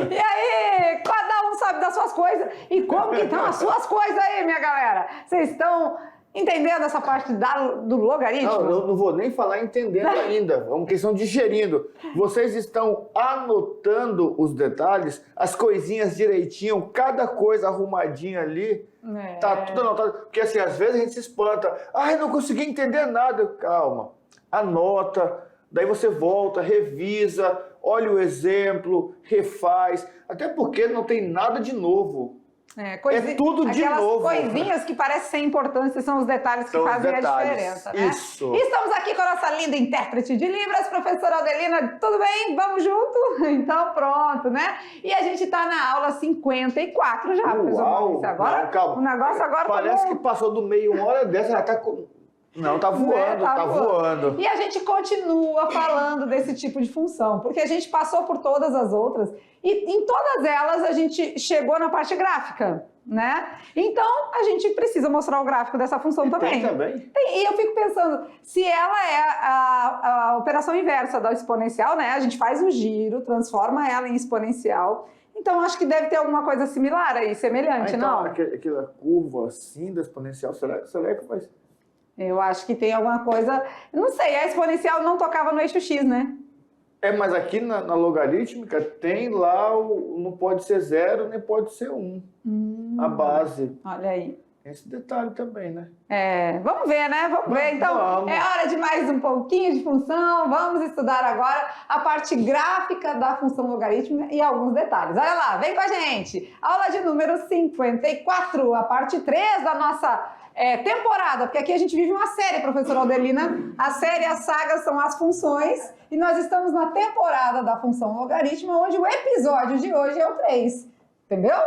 E aí, cada um sabe das suas coisas. E como que estão as suas coisas aí, minha galera? Vocês estão entendendo essa parte do logaritmo? Não, eu não vou nem falar entendendo ainda. É uma questão digerindo. Vocês estão anotando os detalhes, as coisinhas direitinho, cada coisa arrumadinha ali. Tá tudo anotado. Porque assim, às vezes a gente se espanta. Ai, não consegui entender nada. Calma. Anota. Daí você volta, revisa, olha o exemplo, refaz. Até porque não tem nada de novo. É tudo de novo. Aquelas coisinhas que parecem ser importantes são os detalhes que fazem a diferença, né? Isso. E estamos aqui com a nossa linda intérprete de Libras, professora Adelina. Tudo bem? Vamos junto? Então pronto, né? E a gente tá na aula 54 já, professor Maurício. Agora, não, calma. O negócio agora parece que passou do meio uma hora dessa, já tá com... Não, tá voando, tá voando. E a gente continua falando desse tipo de função, porque a gente passou por todas as outras e em todas elas a gente chegou na parte gráfica, né? Então a gente precisa mostrar o gráfico dessa função também. Tem também? Tem, e eu fico pensando, se ela é a operação inversa da exponencial, né? A gente faz um giro, transforma ela em exponencial. Então, acho que deve ter alguma coisa similar aí, semelhante, então, não? Aquela curva assim da exponencial, será que vai... Eu acho que tem alguma coisa... Não sei, a exponencial não tocava no eixo X, né? Mas aqui na logarítmica tem lá, não pode ser 0, nem pode ser 1. A base. Olha aí. Tem esse detalhe também, né? Vamos ver, né? Vamos ver. Então, vamos. É hora de mais um pouquinho de função. Vamos estudar agora a parte gráfica da função logarítmica e alguns detalhes. Olha lá, vem com a gente. Aula de número 54, a parte 3 da nossa... temporada, porque aqui a gente vive uma série, professora Adelina. A série, a saga são as funções e nós estamos na temporada da função logarítmica, onde o episódio de hoje é o 3. Entendeu?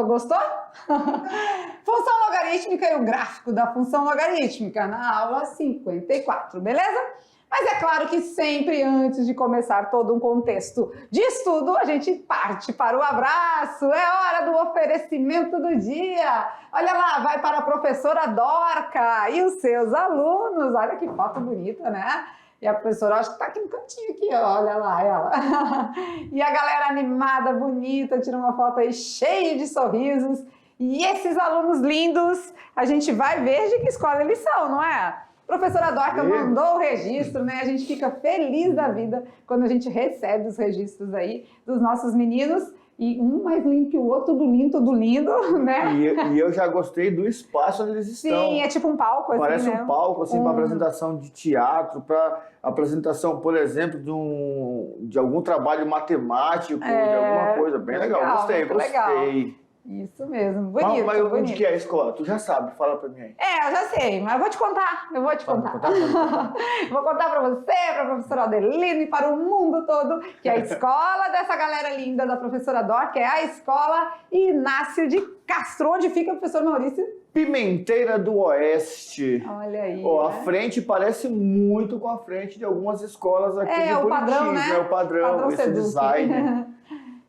Gostou? Função logarítmica e o gráfico da função logarítmica na aula 54, beleza? Mas é claro que sempre antes de começar todo um contexto de estudo, a gente parte para o abraço. É hora do oferecimento do dia. Olha lá, vai para a professora Dorca e os seus alunos. Olha que foto bonita, né? E a professora, acho que está aqui no cantinho, aqui, olha lá ela. E a galera animada, bonita, tira uma foto aí cheia de sorrisos. E esses alunos lindos, a gente vai ver de que escola eles são, não é? Professora Dorca mandou o registro, né? A gente fica feliz da vida quando a gente recebe os registros aí dos nossos meninos. E um mais lindo que o outro, tudo lindo, né? E eu já gostei do espaço onde eles estão. Sim, é tipo um palco, assim, Parece né? um palco, assim, para apresentação de teatro, para apresentação, por exemplo, de algum trabalho matemático, de alguma coisa. Bem legal. Gostei. Legal. Isso mesmo, bonito. Mas bonito. onde que é a escola? Tu já sabe, fala pra mim aí. Eu já sei, mas eu vou te contar. Vou contar pra você, pra professora Adelina e para o mundo todo, que a escola dessa galera linda da professora Dorca é a escola Inácio de Castro. Onde fica o professor Maurício? Pimenteira do Oeste. Olha aí. A frente parece muito com a frente de algumas escolas aqui de Bonitinho. Padrão, né? É o padrão esse design.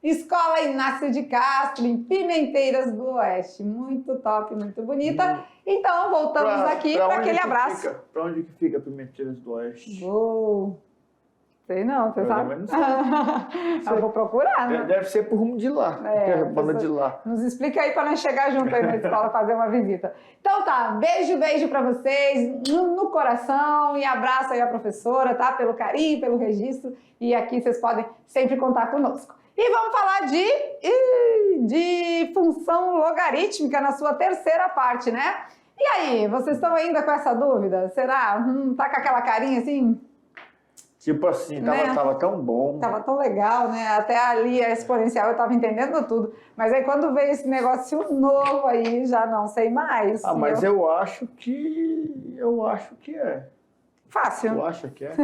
Escola Inácio de Castro, em Pimenteiras do Oeste. Muito top, muito bonita. Então, voltamos aqui para aquele abraço. Para onde que fica Pimenteiras do Oeste? Sei não, você sabe? Eu vou procurar, né? Deve ser por rumo de lá, de lá. Nos explica aí para nós chegar junto aí na escola, fazer uma visita. Então tá, beijo para vocês, no coração, e abraço aí a professora, tá? Pelo carinho, pelo registro, e aqui vocês podem sempre contar conosco. E vamos falar de função logarítmica na sua terceira parte, né? E aí, vocês estão ainda com essa dúvida? Será? Tá com aquela carinha assim? Tipo assim, tava tão bom. Tava tão legal, né? Até ali a exponencial eu tava entendendo tudo. Mas aí quando veio esse negócio novo aí, já não sei mais. Mas eu acho que é. Fácil. Tu acha que é?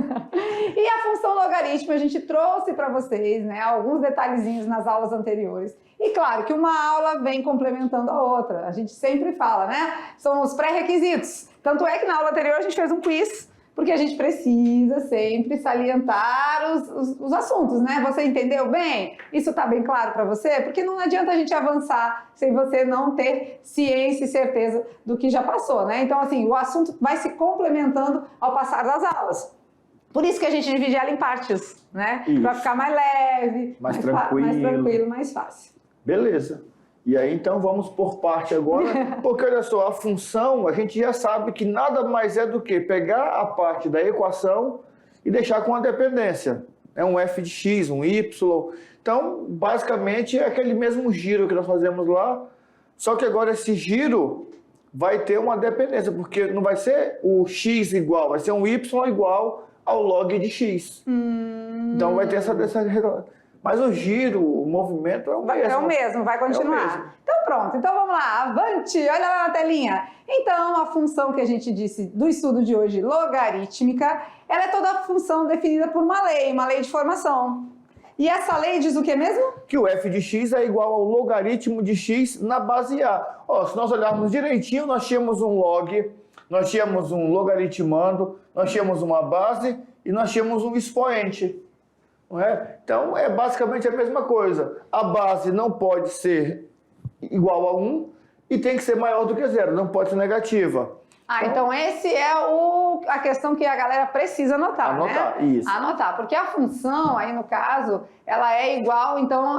E a função logarítmica a gente trouxe para vocês, né, alguns detalhezinhos nas aulas anteriores. E claro que uma aula vem complementando a outra. A gente sempre fala, né? São os pré-requisitos. Tanto é que na aula anterior a gente fez um quiz, porque a gente precisa sempre salientar os assuntos, né? Você entendeu bem? Isso tá bem claro para você? Porque não adianta a gente avançar sem você não ter ciência e certeza do que já passou, né? Então, assim, o assunto vai se complementando ao passar das aulas. Por isso que a gente divide ela em partes, né? Para ficar mais leve, mais tranquilo, mais fácil. Beleza. E aí, então, vamos por parte agora, porque, olha só, a função, a gente já sabe que nada mais é do que pegar a parte da equação e deixar com a dependência. É um f de x, um y. Então, basicamente, é aquele mesmo giro que nós fazemos lá, só que agora esse giro vai ter uma dependência, porque não vai ser o x igual, vai ser um y igual ao log de x. Então, vai ter essa mas o giro, o movimento é o mesmo. É o mesmo, vai continuar. É o mesmo. Então pronto, então vamos lá, avante, olha lá na telinha. Então a função que a gente disse do estudo de hoje, logarítmica, ela é toda a função definida por uma lei de formação. E essa lei diz o que mesmo? Que o f de x é igual ao logaritmo de x na base A. Ó, se nós olharmos direitinho, nós tínhamos um log, nós tínhamos um logaritmando, nós tínhamos uma base e nós tínhamos um expoente. Não é? Então, é basicamente a mesma coisa. A base não pode ser igual a 1 e tem que ser maior do que 0, não pode ser negativa. Então esse é a questão que a galera precisa anotar, né? Isso. Anotar, porque a função, aí no caso, ela é igual, então,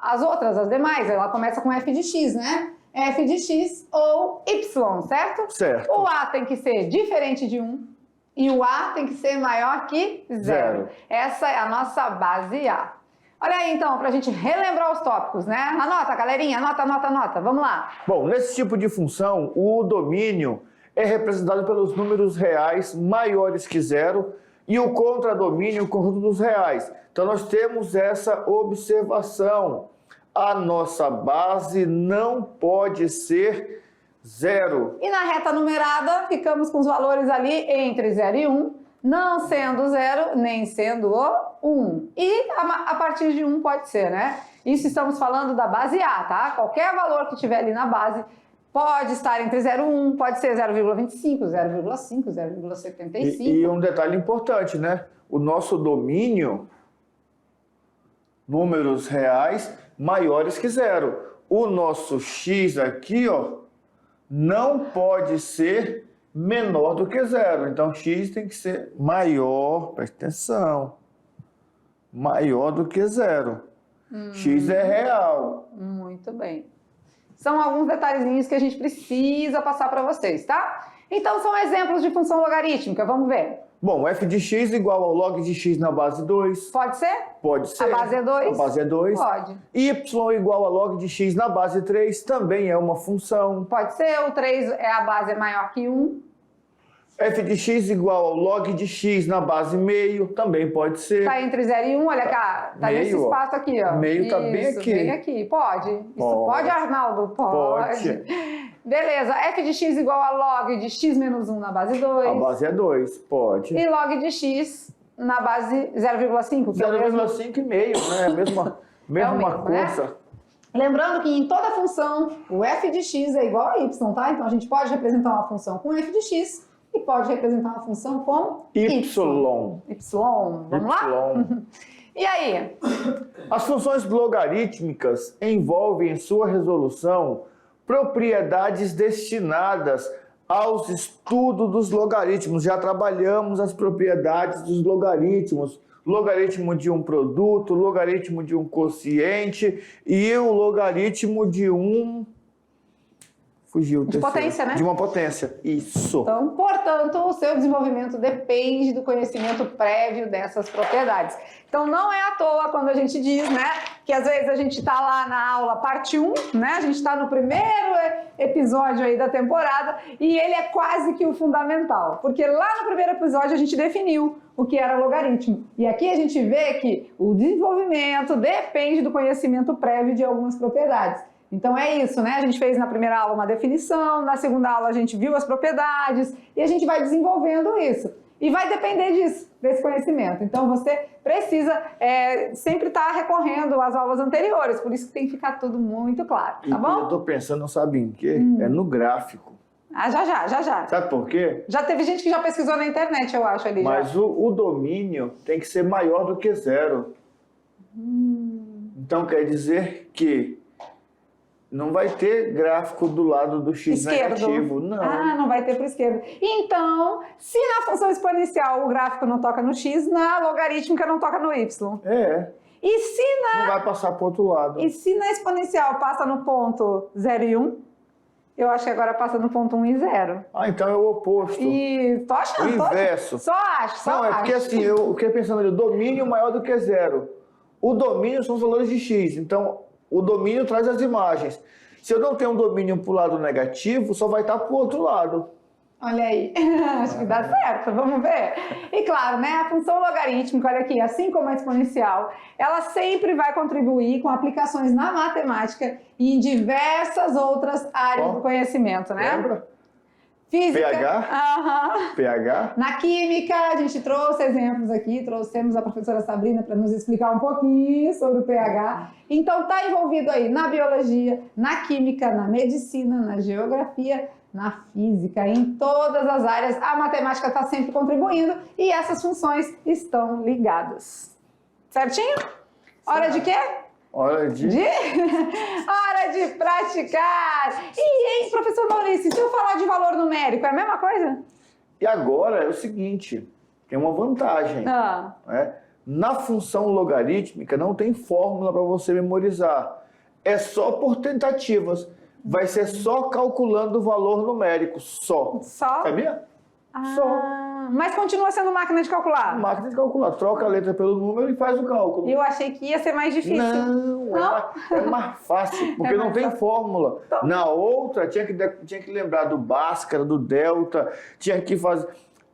às outras, as demais. Ela começa com f de x, né? F de x ou y, certo? Certo. O a tem que ser diferente de 1. E o A tem que ser maior que 0. Essa é a nossa base A. Olha aí, então, para a gente relembrar os tópicos, né? Anota, galerinha, anota. Vamos lá. Bom, nesse tipo de função, o domínio é representado pelos números reais maiores que 0 e o contradomínio, o conjunto dos reais. Então, nós temos essa observação. A nossa base não pode ser 0. E na reta numerada, ficamos com os valores ali entre 0 e 1, não sendo 0, nem sendo o 1. E a partir de 1 pode ser, né? Isso estamos falando da base A, tá? Qualquer valor que tiver ali na base pode estar entre 0 e 1, pode ser 0,25, 0,5, 0,75. E um detalhe importante, né? O nosso domínio, números reais maiores que 0. O nosso x aqui, ó, não pode ser menor do que 0. Então, x tem que ser maior, presta atenção, maior do que 0. X é real. Muito bem. São alguns detalhezinhos que a gente precisa passar para vocês, tá? Então, são exemplos de função logarítmica. Vamos ver. Bom, f de x igual ao log de x na base 2. Pode ser? Pode ser. A base é 2? A base é 2. Pode. Y igual a log de x na base 3 também é uma função. Pode ser. O 3 é a base é maior que 1. F de x igual ao log de x na base meio também pode ser. Está entre 0 e 1, olha cá. Está nesse espaço aqui, ó. Meio está bem aqui. Bem aqui. Pode. Isso pode, Arnaldo? Pode. Beleza. F de x igual a log de x menos 1 na base 2. A base é 2, pode. E log de x na base 0,5. 0,5 e meio, né? Mesma coisa. Né? Lembrando que em toda função, o f de x é igual a y, tá? Então a gente pode representar uma função com f de x e pode representar uma função com y. Vamos lá? E aí? As funções logarítmicas envolvem em sua resolução propriedades destinadas aos estudos dos logaritmos. Já trabalhamos as propriedades dos logaritmos. Logaritmo de um produto, logaritmo de um quociente e o logaritmo de um... Fugiu. De potência, né? De uma potência, isso. Então, portanto, o seu desenvolvimento depende do conhecimento prévio dessas propriedades. Então, não é à toa quando a gente diz, né, que às vezes a gente está lá na aula parte 1, né, a gente está no primeiro episódio aí da temporada e ele é quase que o fundamental, porque lá no primeiro episódio a gente definiu o que era logaritmo. E aqui a gente vê que o desenvolvimento depende do conhecimento prévio de algumas propriedades. Então é isso, né? A gente fez na primeira aula uma definição, na segunda aula a gente viu as propriedades e a gente vai desenvolvendo isso. E vai depender disso, desse conhecimento. Então você precisa sempre estar recorrendo às aulas anteriores, por isso que tem que ficar tudo muito claro, tá bom? Eu estou pensando, sabe em quê? É no gráfico. Ah, já. Sabe por quê? Já teve gente que já pesquisou na internet, eu acho, ali. Mas o domínio tem que ser maior do que 0. Então quer dizer que Não vai ter gráfico do lado do x negativo, não. Ah, não vai ter para o esquerdo. Então, se na função exponencial o gráfico não toca no x, na logarítmica não toca no y. É. E se Não vai passar para o outro lado. E se na exponencial passa no ponto 0 e 1, eu acho que agora passa no ponto 1 e 0. Ah, então é o oposto. E tô achando. O inverso. Só acho. Não, é porque assim, eu fiquei pensando ali, o domínio maior do que 0. O domínio são os valores de x. Então, o domínio traz as imagens. Se eu não tenho um domínio para o lado negativo, só vai estar para o outro lado. Olha aí, acho que dá certo, vamos ver. E claro, né, a função logarítmica, olha aqui, assim como a exponencial, ela sempre vai contribuir com aplicações na matemática e em diversas outras áreas do conhecimento, né? Lembra? Física. pH? pH? Na química, a gente trouxe exemplos aqui, trouxemos a professora Sabrina para nos explicar um pouquinho sobre o pH. Então, está envolvido aí na biologia, na química, na medicina, na geografia, na física, em todas as áreas. A matemática está sempre contribuindo e essas funções estão ligadas. Certinho? Hora de quê? Hora de... Hora de praticar! E, hein, professor Maurício, se eu falar de valor numérico, é a mesma coisa? E agora é o seguinte, tem uma vantagem. Né? Na função logarítmica não tem fórmula para você memorizar. É só por tentativas. Vai ser só calculando o valor numérico, só. Só? Sabia? Só. Mas continua sendo máquina de calcular? Máquina de calcular. Troca a letra pelo número e faz o cálculo. Eu achei que ia ser mais difícil. Não? É mais fácil, porque não tem fórmula. Então... Na outra, tinha que lembrar do Bhaskara, do delta, tinha que fazer...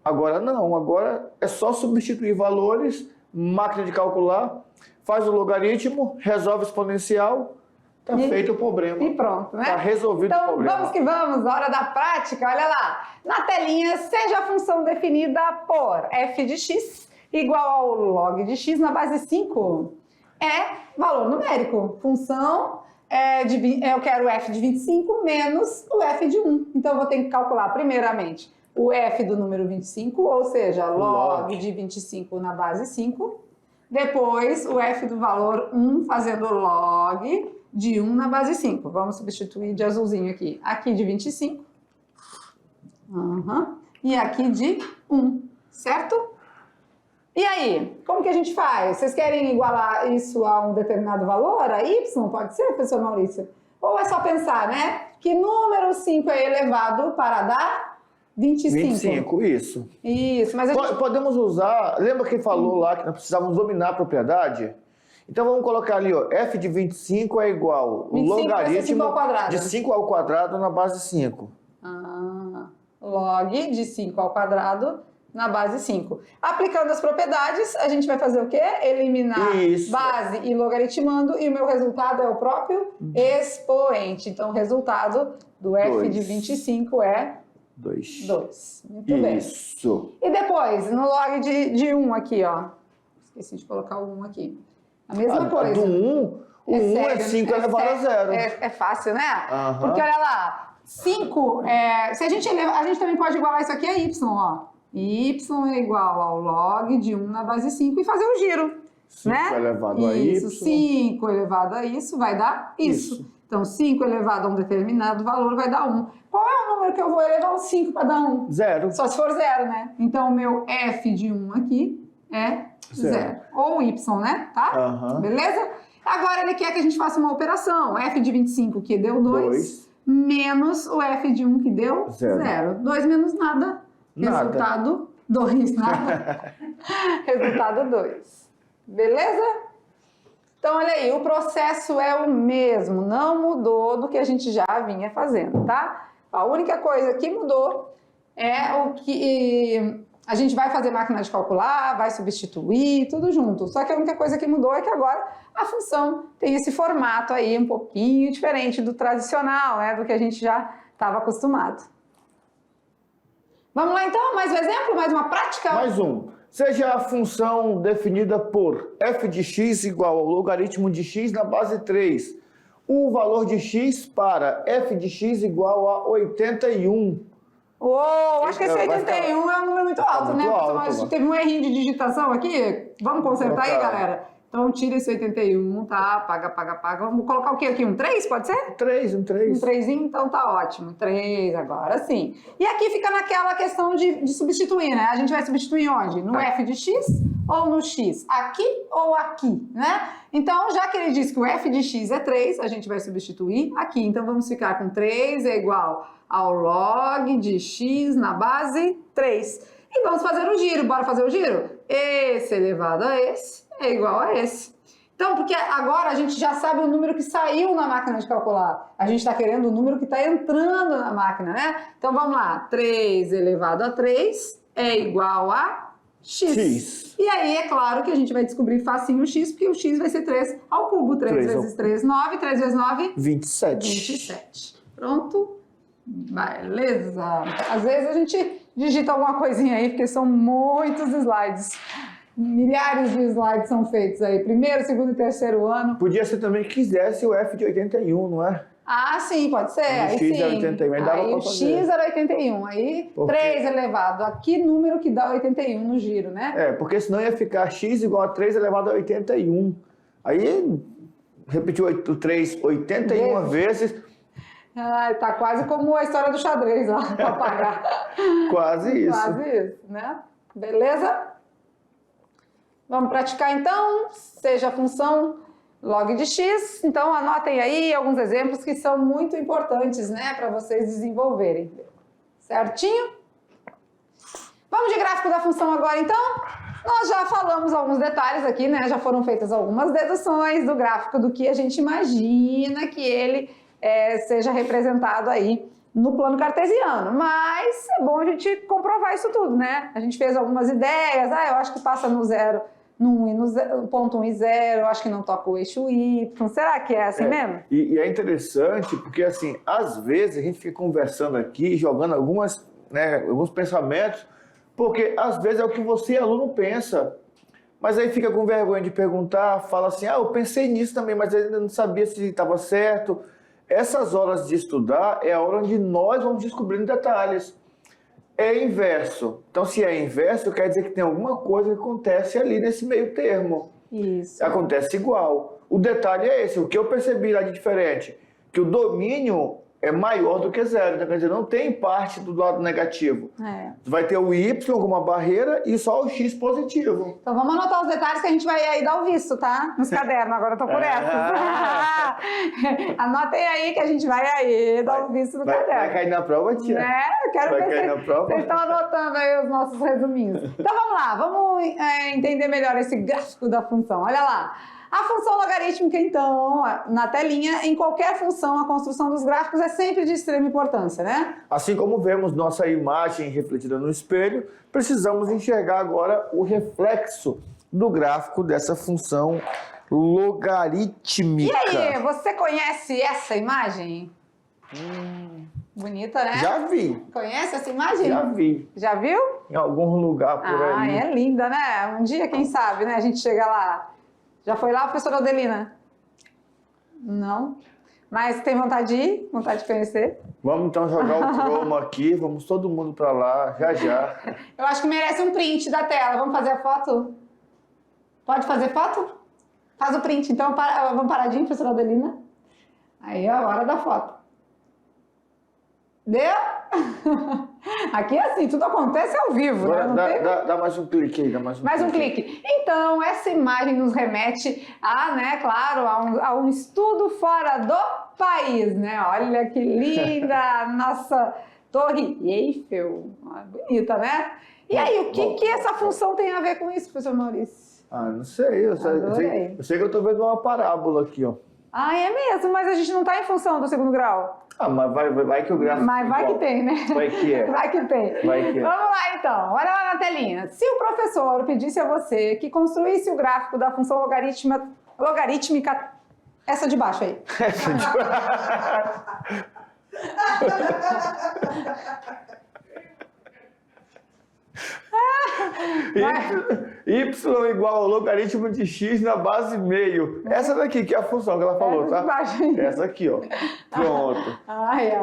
Agora não, agora é só substituir valores, máquina de calcular, faz o logaritmo, resolve exponencial... Tá feito o problema. E pronto, né? Tá resolvido o problema. Então, vamos que vamos, hora da prática. Olha lá, na telinha, seja a função definida por f de x igual ao log de x na base 5. É valor numérico. Função, eu quero o f de 25 menos o f de 1. Então, eu vou ter que calcular, primeiramente, o f do número 25, ou seja, log de 25 na base 5. Depois, o f do valor 1 fazendo log de 1 na base 5. Vamos substituir de azulzinho aqui. Aqui de 25. E aqui de 1. Certo? E aí? Como que a gente faz? Vocês querem igualar isso a um determinado valor? A y? Pode ser, professor Maurício? Ou é só pensar, né? Que número 5 é elevado para dar 25? 25, isso. Isso, mas a gente... Podemos usar... Lembra que falou lá que nós precisávamos dominar a propriedade? Então vamos colocar ali, ó, f de 25 é igual o logaritmo de 5 ao quadrado na base 5. Log de 5 ao quadrado na base 5. Aplicando as propriedades, a gente vai fazer o quê? Eliminar base e logaritmando, e o meu resultado é o próprio expoente. Então o resultado do f de 25 é 2. Muito bem. Isso. E depois, no log de 1 aqui, ó. Esqueci de colocar o 1 aqui. A mesma coisa. Do 1, o 1 é 5 elevado a 0. É fácil, né? Porque olha lá, 5, se a gente também pode igualar isso aqui a y, ó. Y é igual ao log de 1 na base 5 e fazer o giro. 5 né? elevado a y. 5 elevado a isso vai dar isso. Então, 5 elevado a um determinado valor vai dar 1. Qual é o número que eu vou elevar o 5 para dar 1? 0. Só se for 0, né? Então, o meu f de 1 aqui é 0. Ou y, né? Tá? Beleza? Agora, ele quer que a gente faça uma operação. F de 25, que deu 2, menos o f de 1, que deu 0. 2 menos nada. Resultado 2, nada. Resultado 2. Beleza? Então, olha aí, o processo é o mesmo, não mudou do que a gente já vinha fazendo, tá? A única coisa que mudou é o que a gente vai fazer máquina de calcular, vai substituir, tudo junto. Só que a única coisa que mudou é que agora a função tem esse formato aí um pouquinho diferente do tradicional, né? Do que a gente já estava acostumado. Vamos lá então, mais um exemplo, mais uma prática? Mais um. Seja a função definida por f de x igual ao logaritmo de x na base 3. O valor de x para f de x igual a 81. Uou, acho que esse 81 é um número muito alto, né? Mas teve um errinho de digitação aqui. Vamos consertar aí, galera? Então tira esse 81, tá? Apaga. Vamos colocar o quê aqui? Um 3, pode ser? Um 3. Um 3, então tá ótimo. 3, agora sim. E aqui fica naquela questão de substituir, né? A gente vai substituir onde? No f de x ou no x? Aqui ou aqui, né? Então, já que ele diz que o f de x é 3, a gente vai substituir aqui. Então, vamos ficar com 3 é igual ao log de x na base 3. E vamos fazer o giro. Bora fazer o giro? Esse elevado a esse é igual a esse. Então, porque agora a gente já sabe o número que saiu na máquina de calcular. A gente está querendo o número que está entrando na máquina, né? Então, vamos lá. 3 elevado a 3 é igual a x. E aí, é claro que a gente vai descobrir facinho o x, porque o x vai ser 3 ao cubo. 3 vezes 3, 9. 3 vezes 9, 27. Pronto. Beleza. Às vezes a gente digita alguma coisinha aí, porque são muitos slides. Milhares de slides são feitos aí. Primeiro, segundo e terceiro ano. Podia ser também que quisesse o f de 81, não é? Ah, sim, pode ser. Aí x sim. Era 81, aí dava aí pra o fazer. x era 81. Aí 3 elevado a que número que dá 81 no giro, né? É, porque senão ia ficar x igual a 3 elevado a 81. Aí repetiu o 3 81 vezes. Ah, tá quase como a história do xadrez lá, para pagar. Quase isso. Quase isso, né? Beleza? Vamos praticar então, seja a função log de x. Então anotem aí alguns exemplos que são muito importantes, né, para vocês desenvolverem. Certinho? Vamos de gráfico da função agora então? Nós já falamos alguns detalhes aqui, né? Já foram feitas algumas deduções do gráfico do que a gente imagina que ele seja representado aí no plano cartesiano, mas é bom a gente comprovar isso tudo, né? A gente fez algumas ideias, eu acho que passa no 0, no 1 e no 0, ponto 1 e 0, eu acho que não toca o eixo Y, será que é assim mesmo? E é interessante porque, assim, às vezes a gente fica conversando aqui, jogando alguns pensamentos, porque às vezes é o que você, aluno, pensa, mas aí fica com vergonha de perguntar, fala assim, eu pensei nisso também, mas ainda não sabia se estava certo. Essas horas de estudar é a hora onde nós vamos descobrindo detalhes. É inverso. Então, se é inverso, quer dizer que tem alguma coisa que acontece ali nesse meio termo. Isso. Acontece igual. O detalhe é esse. O que eu percebi lá de diferente, que o domínio é maior do que 0. Então, quer dizer, não tem parte do lado negativo. Vai ter o y como uma barreira e só o x positivo. Então vamos anotar os detalhes que a gente vai aí dar o visto, tá? Nos cadernos, agora eu tô por essa. Anotem aí que a gente vai aí dar o visto no caderno. Vai cair na prova, tia? Eu quero ver cair na prova? Vocês estão anotando aí os nossos resuminhos. Então vamos lá, vamos entender melhor esse gráfico da função. Olha lá. A função logarítmica, então, na telinha, em qualquer função, a construção dos gráficos é sempre de extrema importância, né? Assim como vemos nossa imagem refletida no espelho, precisamos enxergar agora o reflexo do gráfico dessa função logarítmica. E aí, você conhece essa imagem? Bonita, né? Já vi. Conhece essa imagem? Já vi. Já viu? Em algum lugar por aí. É linda, né? Um dia, quem sabe, né? A gente chega lá. Já foi lá, professora Adelina? Não? Mas tem vontade de ir? Vontade de conhecer? Vamos então jogar o chroma aqui, vamos todo mundo para lá, já. Eu acho que merece um print da tela. Vamos fazer a foto? Pode fazer foto? Faz o print. Então, vamos paradinho, professora Adelina? Aí é a hora da foto. Deu? Aqui é assim, tudo acontece ao vivo, agora, né? Dá mais um clique aí, dá mais um clique. Então, essa imagem nos remete a um estudo fora do país, né? Olha que linda a nossa Torre Eiffel. Bonita, né? E aí, o que essa função tem a ver com isso, professor Maurício? Não sei. Eu sei que eu estou vendo uma parábola aqui, ó. É mesmo, mas a gente não está em função do segundo grau. Mas vai que o gráfico... Mas vai que tem, né? Vai que é. Vai que tem. Vai que é. Vamos lá, então. Olha lá na telinha. Se o professor pedisse a você que construísse o gráfico da função logarítmica, essa de baixo aí. Essa de baixo. Y igual ao logaritmo de x na base meio. Essa daqui que é a função que ela falou, tá? Essa aqui, ó. Pronto.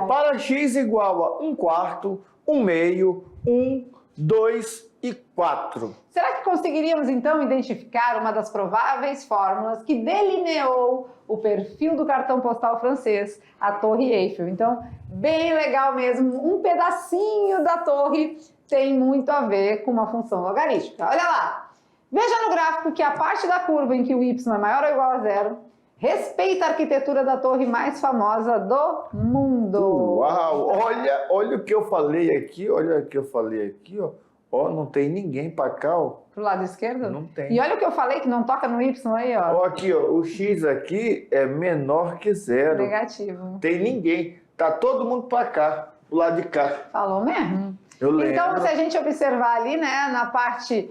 Para x igual a 1/4, 1/2, 1, 2 e 4. Será que conseguiríamos, então, identificar uma das prováveis fórmulas que delineou o perfil do cartão postal francês, a Torre Eiffel? Então, bem legal mesmo. Um pedacinho da torre tem muito a ver com uma função logarítmica. Olha lá. Veja no gráfico que a parte da curva em que o y é maior ou igual a zero respeita a arquitetura da torre mais famosa do mundo. Uau! Olha o que eu falei aqui, ó. Ó, não tem ninguém para cá, ó. Pro lado esquerdo? Não tem. E olha o que eu falei, que não toca no Y aí, ó. Ó, aqui, ó, o X aqui é menor que zero. Negativo. Tem ninguém. Tá todo mundo para cá, do lado de cá. Falou mesmo. Eu lembro. Então, se a gente observar ali, né, na parte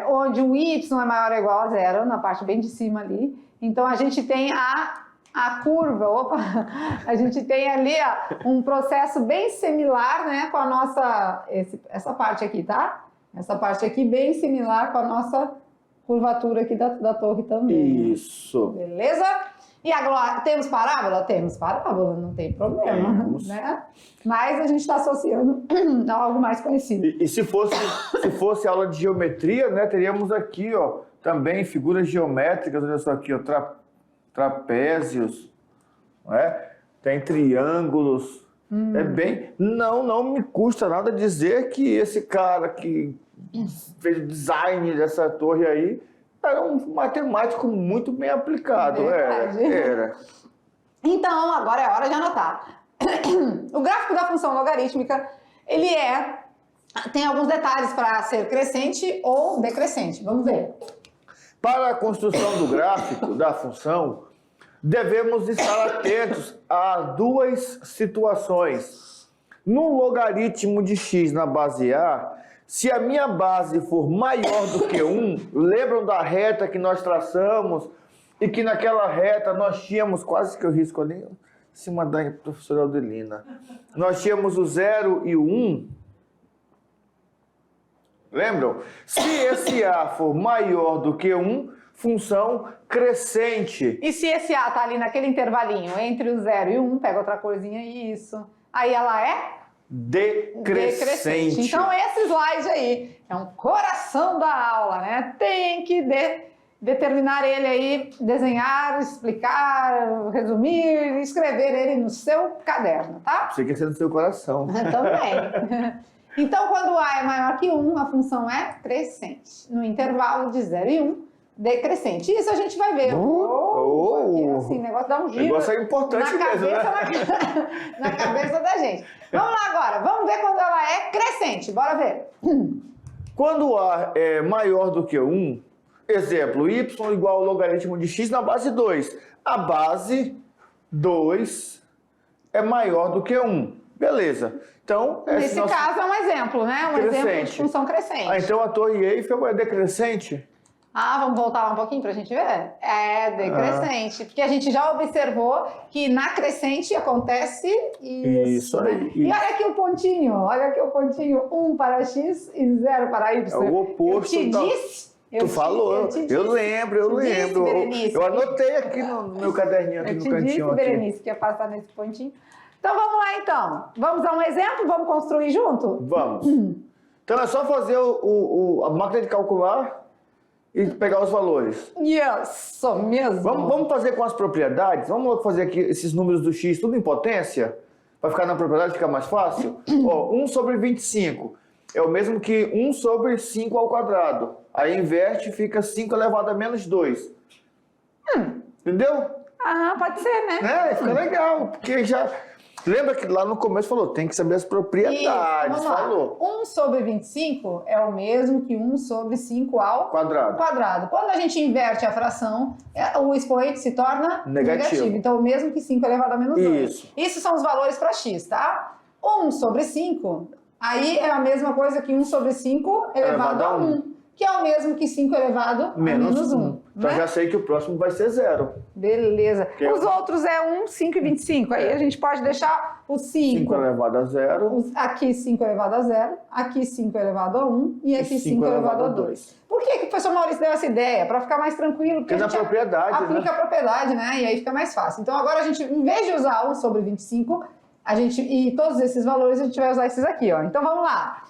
onde o Y é maior ou igual a zero, na parte bem de cima ali, então a gente tem a curva, a gente tem ali ó, um processo bem similar, né, com a nossa, essa parte aqui, tá? Essa parte aqui bem similar com a nossa curvatura aqui da torre também. Isso. Beleza? E agora, temos parábola? Temos parábola, não tem problema, né? Mas a gente está associando a algo mais conhecido. E se fosse aula de geometria, né, teríamos aqui, ó, também figuras geométricas, olha só aqui, ó, trapézios, não é? Tem triângulos. É bem... Não me custa nada dizer que esse cara que fez o design dessa torre aí era um matemático muito bem aplicado. Era. Então, agora é hora de anotar. O gráfico da função logarítmica, ele tem alguns detalhes para ser crescente ou decrescente. Vamos ver. Para a construção do gráfico da função, devemos estar atentos a duas situações. No logaritmo de x na base A, se a minha base for maior do que 1, lembram da reta que nós traçamos e que naquela reta nós tínhamos, quase que eu risco ali, em cima da professora Aldelina, nós tínhamos o 0 e o 1. Lembram? Se esse A for maior do que 1, função crescente. E se esse A está ali naquele intervalinho entre o 0 e o 1, pega outra corzinha, isso. Aí ela é? Decrescente. Então esse slide aí é um coração da aula, né? Tem que determinar ele aí, desenhar, explicar, resumir, escrever ele no seu caderno, tá? Você quer ser no seu coração. Também. Então, quando A é maior que 1, a função é crescente. No intervalo de 0 e 1, decrescente. Isso a gente vai ver. Aqui, assim, o negócio dá um giro. O negócio é importante mesmo, né? Na cabeça da gente. Vamos lá agora. Vamos ver quando ela é crescente. Bora ver. Quando A é maior do que 1, exemplo, y igual ao logaritmo de x na base 2. A base 2 é maior do que 1. Beleza. Então, nesse caso é um exemplo, né? Um exemplo de função crescente. Então a Torre Eiffel é decrescente? Vamos voltar lá um pouquinho para a gente ver? É decrescente, porque a gente já observou que na crescente acontece isso. Aí. Né? E olha aqui o pontinho, 1 para x e 0 para y. É o oposto. Eu te disse. Tu falou, eu lembro. Eu anotei aqui no meu caderninho, aqui no cantinho. Eu te disse, Berenice, que ia passar nesse pontinho. Então vamos lá então. Vamos dar um exemplo? Vamos construir junto? Vamos. Então é só fazer a máquina de calcular e pegar os valores. Isso mesmo. Vamos fazer com as propriedades? Vamos fazer aqui esses números do x tudo em potência? Para ficar na propriedade, ficar mais fácil? Ó, 1 sobre 25 é o mesmo que 1 sobre 5 ao quadrado. Aí inverte e fica 5 elevado a menos 2. Entendeu? Pode ser, né? Fica legal, porque já... Lembra que lá no começo falou, tem que saber as propriedades. Isso, falou. 1 sobre 25 é o mesmo que 1 sobre 5 ao quadrado. Quando a gente inverte a fração, o expoente se torna negativo. Então, o mesmo que 5 elevado a menos 2. Isso são os valores para x, tá? 1 sobre 5, aí é a mesma coisa que 1 sobre 5 elevado a 1. Que é o mesmo que 5 elevado a menos 1. Então, já sei que o próximo vai ser 0. Beleza. Os outros é 1, 5 e 25. Aí a gente pode deixar o 5. 5 elevado a 0. Aqui 5 elevado a 0. Aqui 5 elevado a 1. E aqui 5 elevado a 2. Por que o professor Maurício deu essa ideia? Para ficar mais tranquilo. Porque a gente aplica a propriedade, né? E aí fica mais fácil. Então, agora a gente, em vez de usar 1 sobre 25, e todos esses valores, a gente vai usar esses aqui, ó. Então, vamos lá.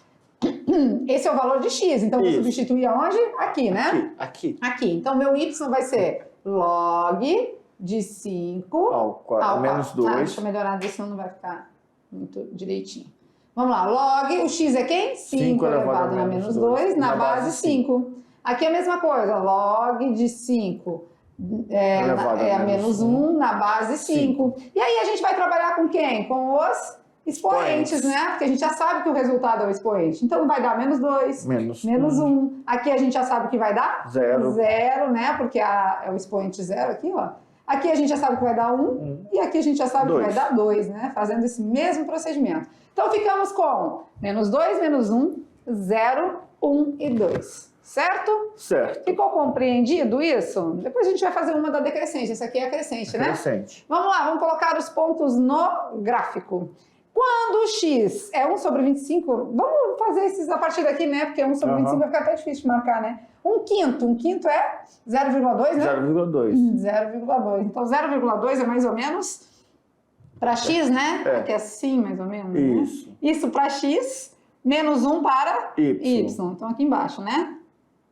esse é o valor de x, então vou substituir aonde? Aqui, né? Aqui. Então, meu y vai ser log de 5 ao menos 2. Deixa eu melhorar isso, senão não vai ficar muito direitinho. Vamos lá, log, o x é quem? 5 elevado a menos 2, na base 5. Aqui é a mesma coisa, log de 5 a menos 1 na base 5. E aí a gente vai trabalhar com quem? Com os expoentes, né? Porque a gente já sabe que o resultado é o expoente. Então vai dar menos 2, menos 1. Aqui a gente já sabe que vai dar 0, né? Porque é o expoente 0 aqui, ó. Aqui a gente já sabe que vai dar 1 e aqui a gente já sabe que vai dar 2, né? Fazendo esse mesmo procedimento. Então ficamos com menos 2, menos 1, 0, 1 e 2. Certo? Certo. Ficou compreendido isso? Depois a gente vai fazer uma da decrescente. Essa aqui é a crescente, né? Crescente. Vamos lá, vamos colocar os pontos no gráfico. Quando o x é 1 sobre 25, vamos fazer esses a partir daqui, né? Porque 1 sobre 25 vai ficar até difícil de marcar, né? 1/5. 1/5 é 0,2, né? 0,2. 0,2. Então, 0,2 é mais ou menos para x, né? Aqui é assim, mais ou menos. Isso. Né? Isso para x, menos 1 para y. Então, aqui embaixo, né?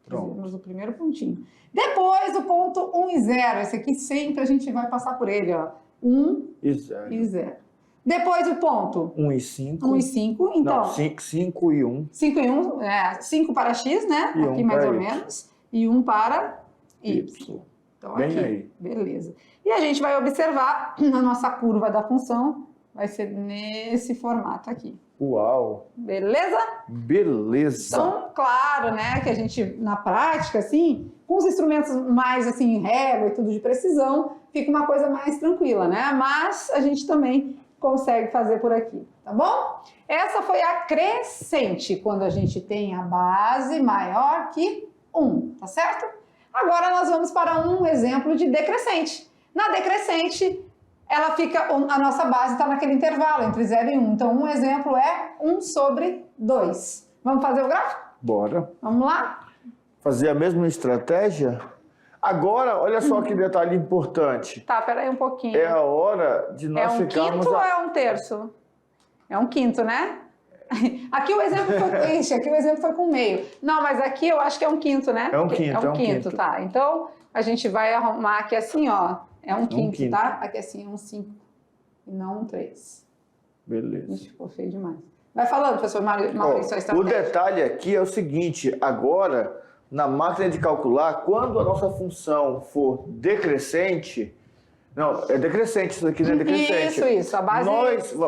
Fizemos o primeiro pontinho. Depois, o ponto 1 e 0. Esse aqui sempre a gente vai passar por ele, ó. 1 e 0. Depois o ponto 1 e 5. 1 e 5, então. Não, 5 e 1. 5 e 1, 5 para x, né? E aqui mais ou menos. E 1 para y. Então, bem aqui. aí. Beleza. E a gente vai observar na nossa curva da função, vai ser nesse formato aqui. Uau! Beleza? Beleza! Então, claro, né, que a gente, na prática, assim, com os instrumentos mais, assim, régua e tudo de precisão, fica uma coisa mais tranquila, né? Mas a gente também consegue fazer por aqui, tá bom? Essa foi a crescente, quando a gente tem a base maior que 1, tá certo? Agora nós vamos para um exemplo de decrescente. Na decrescente, a nossa base está naquele intervalo entre 0 e 1. Então, um exemplo é 1 sobre 2. Vamos fazer o gráfico? Bora. Vamos lá? Fazer a mesma estratégia? Agora, olha só que detalhe importante. Tá, peraí um pouquinho. É a hora de nós ficarmos... É um quinto ou é um terço? É um quinto, né? Aqui o exemplo foi com meio. Não, mas aqui eu acho que é um quinto, né? É um quinto, tá. Então, a gente vai arrumar aqui assim, ó. É um quinto, tá? Aqui assim é um 5 e não um 3. Beleza. Ixi, ficou feio demais. Vai falando, professor Maurício, a estratégia. O detalhe aqui é o seguinte, agora, na máquina de calcular, quando a nossa função for decrescente... Não, é decrescente, isso aqui não é decrescente. Isso, a base...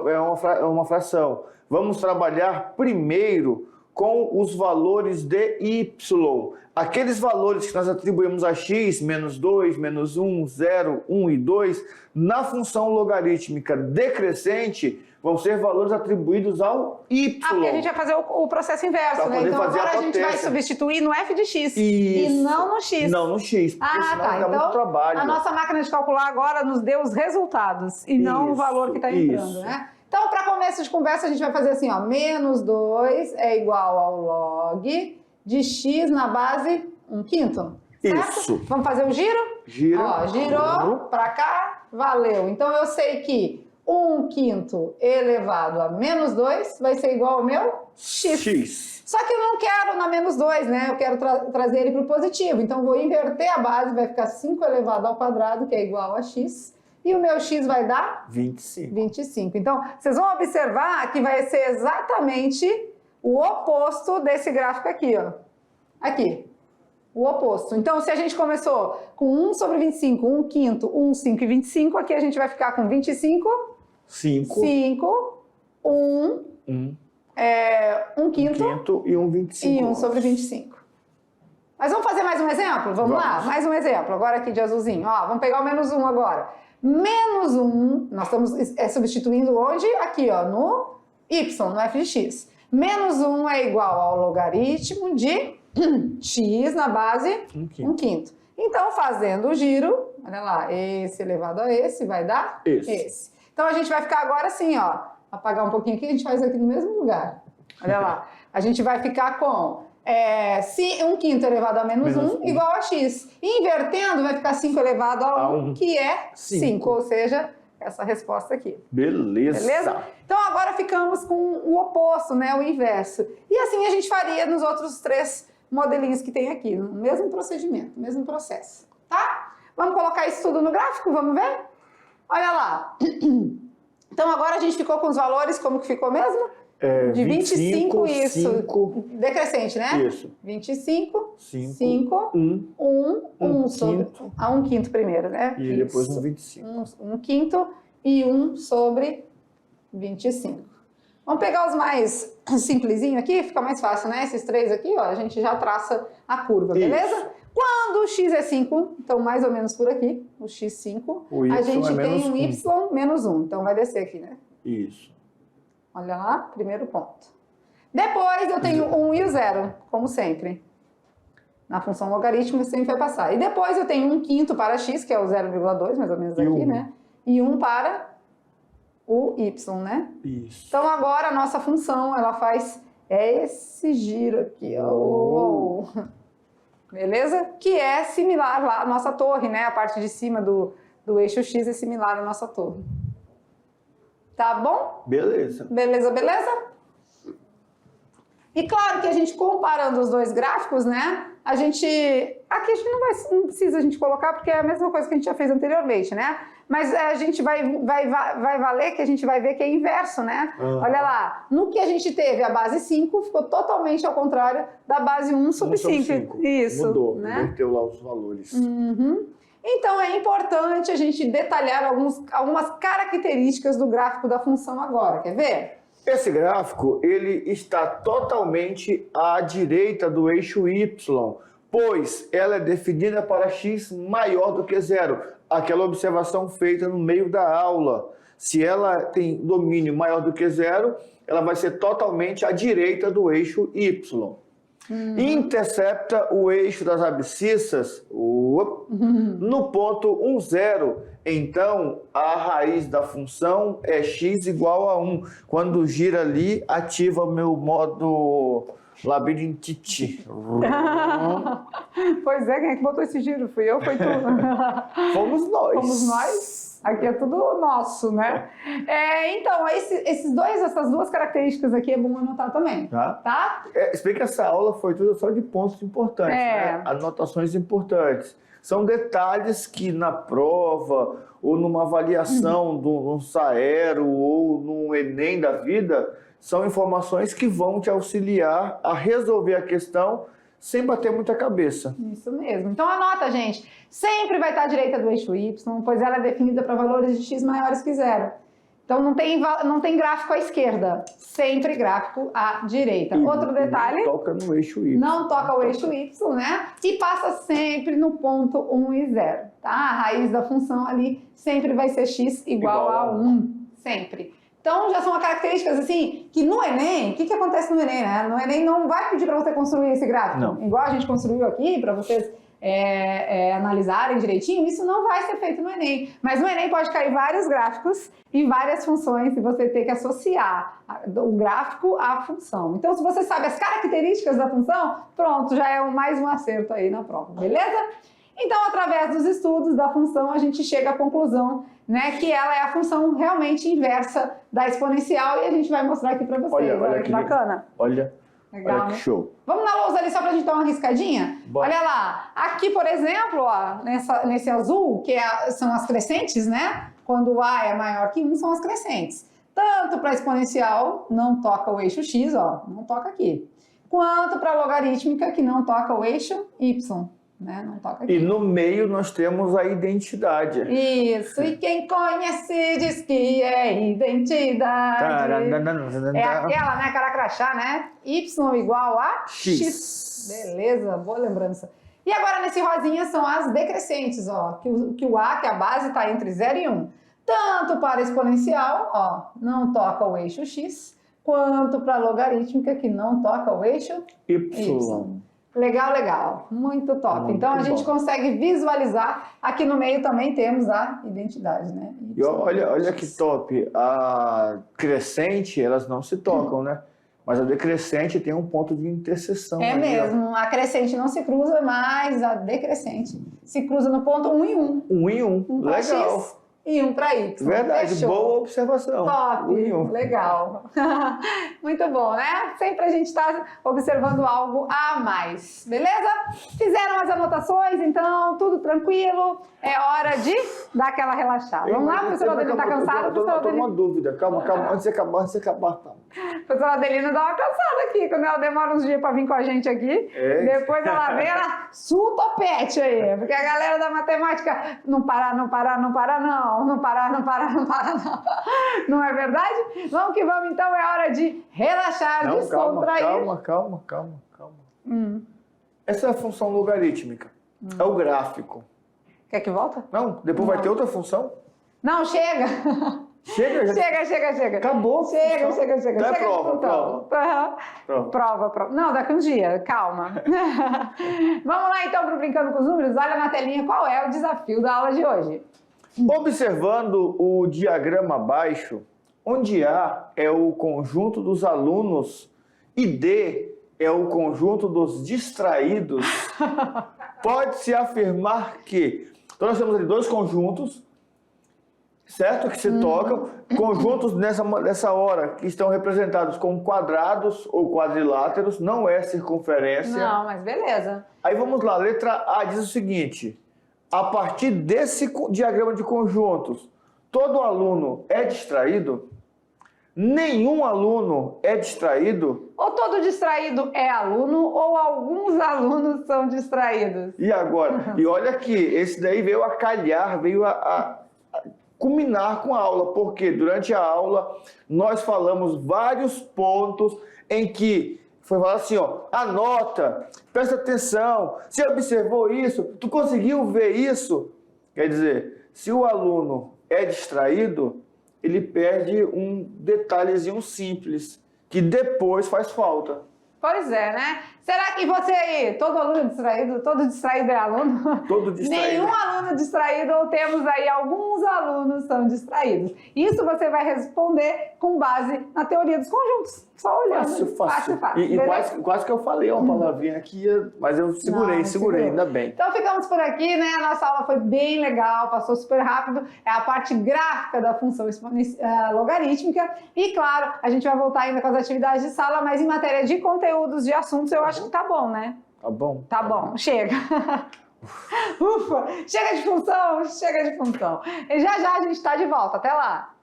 É uma fração. Vamos trabalhar primeiro com os valores de y. Aqueles valores que nós atribuímos a x, menos 2, menos 1, 0, 1 e 2, na função logarítmica decrescente, vão ser valores atribuídos ao y. Porque a gente vai fazer o processo inverso, né? Então agora a gente vai substituir no f de x e não no x. Não no x, porque senão dá então, muito trabalho. A nossa máquina de calcular agora nos deu os resultados e não o valor que está entrando, né? Então, para começo de conversa, a gente vai fazer assim, ó, menos 2 é igual ao log de x na base 1/5. Certo? Isso. Vamos fazer o giro? Gira. Ó, girou para cá, valeu. Então, eu sei que 1/5 elevado a menos 2 vai ser igual ao meu x. Só que eu não quero na menos 2, né? Eu quero trazer ele para o positivo. Então, vou inverter a base, vai ficar 5 elevado ao quadrado, que é igual a x. E o meu x vai dar? 25. Então, vocês vão observar que vai ser exatamente o oposto desse gráfico aqui, ó. Aqui. O oposto. Então, se a gente começou com 1 sobre 25, 1/5, 1, 5 e 25, aqui a gente vai ficar com 25, 5, 1, 1/5 e 1/25. E 1 sobre 25. Mas vamos fazer mais um exemplo? Vamos lá? Mais um exemplo. Agora aqui de azulzinho. Ó, vamos pegar o menos 1 agora. Menos 1, nós estamos substituindo onde? Aqui, ó, no y, no f de x. Menos 1 é igual ao logaritmo de x na base 1/5. Então, fazendo o giro, olha lá, esse elevado a esse vai dar esse. Então, a gente vai ficar agora assim, ó, apagar um pouquinho aqui, a gente faz aqui no mesmo lugar. Olha lá, a gente vai ficar com 1/5 elevado a menos 1 igual a x. E invertendo, vai ficar 5 elevado a 1, que é 5. Ou seja, essa resposta aqui. Beleza. Beleza? Então agora ficamos com o oposto, né? O inverso. E assim a gente faria nos outros 3 modelinhos que tem aqui, no mesmo procedimento, mesmo processo, tá? Vamos colocar isso tudo no gráfico, vamos ver? Olha lá. Então agora a gente ficou com os valores, como que ficou mesmo? De 25, isso. 5, decrescente, né? isso. 25, 5, 1 sobre... quinto. A 1 quinto primeiro, né? E depois um 25. 1 quinto e 1 sobre 25. Vamos pegar os mais simplesinhos aqui, fica mais fácil, né? Esses 3 aqui, ó, a gente já traça a curva, beleza? Isso. Quando o x é 5, então mais ou menos por aqui, o x5, a gente tem um y menos 1. Então vai descer aqui, né? Isso. Olha lá, primeiro ponto. Depois eu tenho 1 e o 0, como sempre. Na função logarítmica sempre vai passar. E depois eu tenho 1 quinto para x, que é o 0,2, mais ou menos aqui, né? E 1 para o y, né? Isso. Então agora a nossa função, ela faz esse giro aqui, ó. Beleza? Que é similar lá à nossa torre, né? A parte de cima do eixo x é similar à nossa torre. Tá bom? Beleza. Beleza, beleza? E claro que a gente comparando os 2 gráficos, né? Aqui a gente não precisa a gente colocar porque é a mesma coisa que a gente já fez anteriormente, né? Mas a gente vai valer que a gente vai ver que é inverso, né? Olha lá, no que a gente teve a base 5, ficou totalmente ao contrário da base 1 sobre 5. Isso. Mudou, né? inverteu lá os valores. Então é importante a gente detalhar algumas características do gráfico da função agora, quer ver? Esse gráfico, ele está totalmente à direita do eixo Y, pois ela é definida para x maior do que 0. Aquela observação feita no meio da aula. Se ela tem domínio maior do que 0, ela vai ser totalmente à direita do eixo Y. Intercepta o eixo das abscissas no ponto 1, 0. Então, a raiz da função é x igual a 1. Quando gira ali, ativa o meu modo labirintite. Pois é, quem é que botou esse giro? Fui eu, foi tu? Fomos nós. Fomos nós? Aqui é tudo nosso, né? Então, essas 2 características aqui é bom anotar também, tá? Explica que essa aula foi tudo só de pontos importantes, né? Anotações importantes. São detalhes que na prova, ou numa avaliação de um Saero, ou num Enem da vida, são informações que vão te auxiliar a resolver a questão sem bater muita cabeça. Isso mesmo. Então anota, gente. Sempre vai estar à direita do eixo Y, pois ela é definida para valores de x maiores que 0. Então não tem gráfico à esquerda, sempre gráfico à direita. Outro detalhe... Não toca no eixo Y. Não toca o eixo Y, né? E passa sempre no ponto 1 e 0, tá? A raiz da função ali sempre vai ser x igual a 1, sempre. Então, já são características, assim, que no Enem, o que acontece no Enem, né? No Enem não vai pedir para você construir esse gráfico. Não. Igual a gente construiu aqui, para vocês analisarem direitinho, isso não vai ser feito no Enem. Mas no Enem pode cair vários gráficos e várias funções e você ter que associar o gráfico à função. Então, se você sabe as características da função, pronto, já é mais um acerto aí na prova, beleza? Então, através dos estudos da função, a gente chega à conclusão, né, que ela é a função realmente inversa da exponencial e a gente vai mostrar aqui para vocês. Olha que bacana. Olha. Legal, Olha que né? show. Vamos na lousa ali só pra gente dar uma riscadinha? Bora. Olha lá, aqui, por exemplo, ó, nesse azul, que são as crescentes, né? Quando o A é maior que 1, são as crescentes. Tanto para exponencial, não toca o eixo X, ó, não toca aqui. Quanto para logarítmica, que não toca o eixo Y, né? Não toca aqui. E no meio nós temos a identidade. Isso, e quem conhece diz que é identidade. É aquela, né, cara crachá, né? Y igual a X. Beleza, boa lembrança. E agora nesse rosinha são as decrescentes, ó, que o A, que a base está entre 0 e 1. Tanto para exponencial, ó, não toca o eixo X, quanto para logarítmica, que não toca o eixo Y. Legal, legal. Muito top. Muito então a gente bom. consegue visualizar. Aqui no meio também temos a identidade, né? E olha que top. A crescente, elas não se tocam, né? Mas a decrescente tem um ponto de interseção. É ali, mesmo. A crescente não se cruza, mas a decrescente se cruza no ponto 1 e 1. 1 e 1. Legal. X e um para Y. Verdade, Fechou. boa observação. Top, legal. Muito bom, né? Sempre a gente está observando algo a mais, beleza? Fizeram as anotações, então tudo tranquilo. É hora de dar aquela relaxada. Vamos lá, professora Adelina está cansada? Eu tô uma dúvida. Calma. Antes de acabar, calma. A professora Adelina dá uma cansada aqui, quando ela demora uns dias para vir com a gente aqui. Depois ela vem, ela suta o topete aí. Porque a galera da matemática não para, não. Não é verdade? Vamos que vamos, então, é hora de relaxar, descontrair. Calma. Essa é a função logarítmica. É o gráfico. Quer que volta? Não, depois vai ter outra função? Não, chega. Chega. Acabou. Chega. Então é Prova. Não, daqui um dia, calma. Vamos lá então para o Brincando com os Números. Olha na telinha qual é o desafio da aula de hoje. Observando o diagrama abaixo, onde A é o conjunto dos alunos e D é o conjunto dos distraídos, pode-se afirmar que... Então nós temos ali dois conjuntos, certo? Que se tocam, conjuntos nessa hora que estão representados como quadrados ou quadriláteros, não é circunferência. Não, mas beleza. Aí vamos lá, letra A diz o seguinte: a partir desse diagrama de conjuntos, todo aluno é distraído? Nenhum aluno é distraído? Ou todo distraído é aluno, ou alguns alunos são distraídos. E agora? E olha aqui, esse daí veio a calhar, veio a culminar com a aula, porque durante a aula nós falamos vários pontos em que foi falar assim, ó, anota, presta atenção, você observou isso, tu conseguiu ver isso? Quer dizer, se o aluno é distraído, ele perde um detalhezinho simples, que depois faz falta. Pois é, né? Será que você aí, todo aluno distraído, todo distraído é aluno? Todo distraído. Nenhum aluno distraído, ou temos aí alguns alunos são distraídos. Isso você vai responder com base na teoria dos conjuntos. Só olhando. Fácil. E quase que eu falei uma palavrinha aqui, mas eu segurei, ainda bem. Então ficamos por aqui, né? A nossa aula foi bem legal, passou super rápido. É a parte gráfica da função logarítmica. E claro, a gente vai voltar ainda com as atividades de sala, mas em matéria de conteúdos, de assuntos, eu acho que tá bom, né? Tá bom. Tá bom, chega. Ufa, chega de função. E já a gente tá de volta. Até lá.